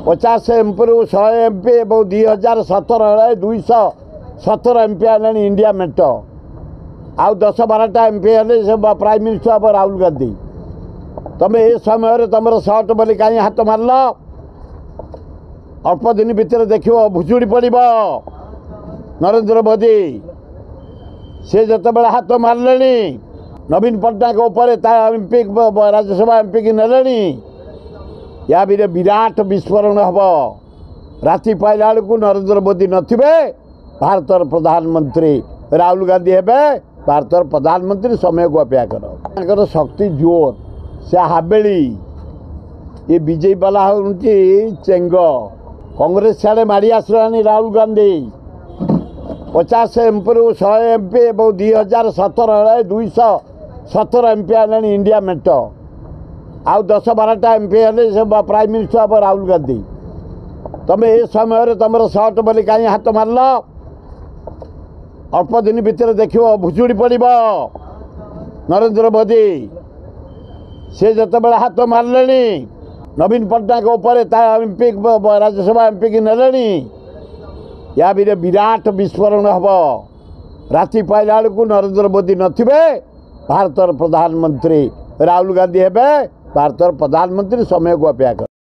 50 MP 100 MP और 2017 217 MP आने India met आउ 10-12टा एमपी हेले प्राइम मिनिस्टर हम राहुल गांधी। तुम ए समय तुम सर्ट बोली कहीं हाथ मारल अल्प दिन भितर देख भुजुड़ी पड़ नरेंद्र मोदी से जो हाथ मारे नवीन पट्टनायक एमपी राज्यसभा एमपी की नेले या विराट विस्फोरण हम राति पाइला बेलू नरेंद्र मोदी नथिबे भारत प्रधानमंत्री राहुल गांधी हेबे भारत प्रधानमंत्री समय को अपेक्षा कर शक्ति जोर से हाबेली ये बीजेपी वाला हूँ चेंग कांग्रेस सियाड़े माड़ी आसला राहुल गांधी 50 एमपी 100 एमपी और 2017 217 एमपी आने इंडिया मेट आउ 10-12टा एमपी हेले प्राइम मिनिस्टर हम राहुल गांधी। तुम ए समय तुम सर्ट बोली कहीं हाथ मारल अल्प दिन भितर देख भुजुड़ी पड़ नरेंद्र मोदी से जो हाथ मारे नवीन पट्टनायक एमपी राज्यसभा एमपी की नेले या विराट विस्फोरण हम राति पाइला बेलू नरेंद्र मोदी नथिबे भारत प्रधानमंत्री राहुल गांधी हेबे भारत प्रधानमंत्री समय को अपेक्षा कर।